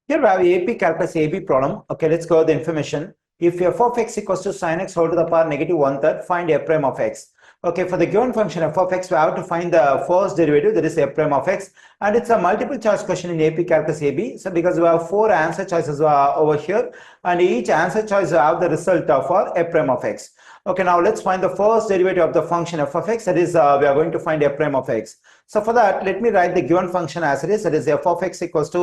Here we have AP calculus AB problem. Okay, let's go with the information. If f of x equals to sin x whole to the power negative 1/3, find f prime of x. Okay, for the given function f of x, we have to find the first derivative, that is f prime of x, and it's a multiple choice question in AP calculus AB. So because we have 4 answer choices over here, and each answer choice will have the result for f prime of x. Okay, now let's find the first derivative of the function f of x, that is we are going to find f prime of x. So for that, let me write the given function as it is, that is f of x equals to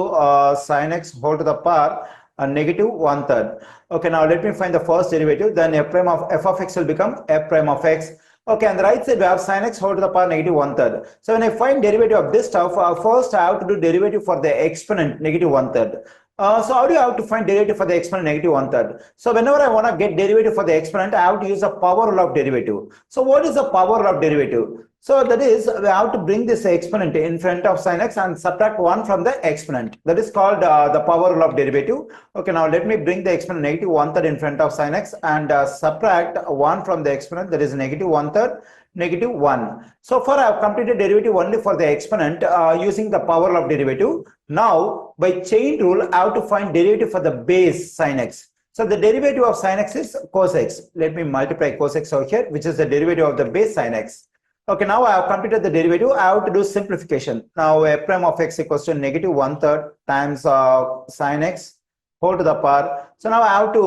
sin x whole to the power negative 1/3. Okay, now let me find the first derivative, then f prime of f of x will become f prime of x. Okay, on the right side we have sin x whole to the power negative 1/3. So when I find derivative of this stuff, first I have to do derivative for the exponent negative 1/3. So how do you have to find derivative for the exponent negative 1/3? So whenever I want to get derivative for the exponent, I have to use the power rule of derivative. So what is the power rule of derivative? So that is, we have to bring this exponent in front of sin x and subtract 1 from the exponent. That is called the power rule of derivative. Okay, now let me bring the exponent negative 1/3 in front of sin x and subtract 1 from the exponent, that is negative 1/3, negative 1. So far I have completed derivative only for the exponent using the power rule of derivative. Now by chain rule, I have to find derivative for the base sin x. So the derivative of sin x is cos x. Let me multiply cos x over here, which is the derivative of the base sin x. Okay, now I have completed the derivative. I have to do simplification. Now f prime of x equals to negative 1/3 times sin x whole to the power. So now I have to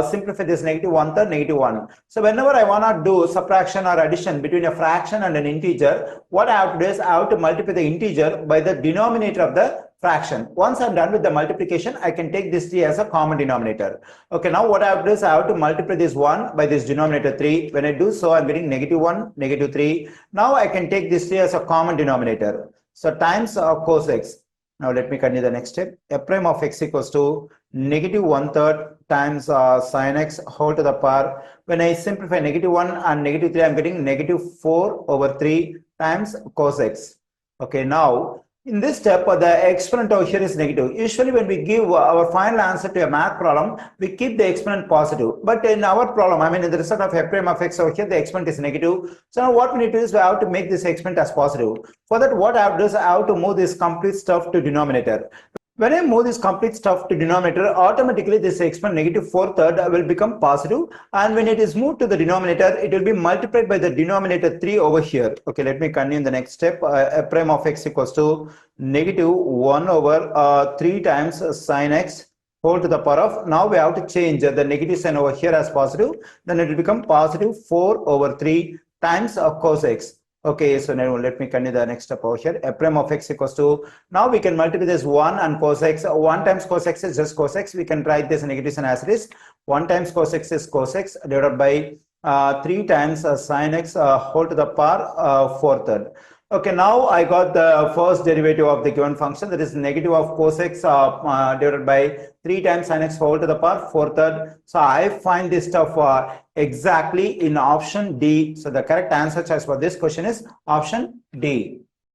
simplify this negative 1/3, negative 1. So whenever I want to do subtraction or addition between a fraction and an integer, what I have to do is I have to multiply the integer by the denominator of the fraction. Once I'm done with the multiplication, I can take this 3 as a common denominator. Okay, now what I have to do is I have to multiply this 1 by this denominator 3. When I do so, I'm getting negative 1, negative 3. Now I can take this 3 as a common denominator. So times cos x. Now let me continue the next step. F prime of x equals to negative 1/3 times sin x whole to the power. When I simplify negative 1 and negative 3, I'm getting negative 4 over 3 times cos x. Okay, now in this step, the exponent over here is negative. Usually when we give our final answer to a math problem, we keep the exponent positive. But in our problem, I mean in the result of f prime of x over here, the exponent is negative. So now what we need to do is we have to make this exponent as positive. For that, what I have to do is I have to move this complete stuff to denominator. When I move this complete stuff to denominator, automatically this exponent negative 4/3 will become positive, and when it is moved to the denominator, it will be multiplied by the denominator 3 over here. Okay, let me continue in the next step. F prime of x equals to negative 1 over 3 times sin x whole to the power of, now we have to change the negative sign over here as positive, then it will become positive 4 over 3 times cos x. Okay, so now let me continue the next step over here. F prime of x equals to, now we can multiply this 1 and cos x. 1 times cos x is just cos x. We can write this negative sign as it is. 1 times cos x is cos x divided by 3 times sin x whole to the power 4/3. Okay, now I got the first derivative of the given function, that is negative of cos x divided by 3 times sin x whole to the power 4/3. So I find this stuff exactly in option D. So the correct answer choice for this question is option D.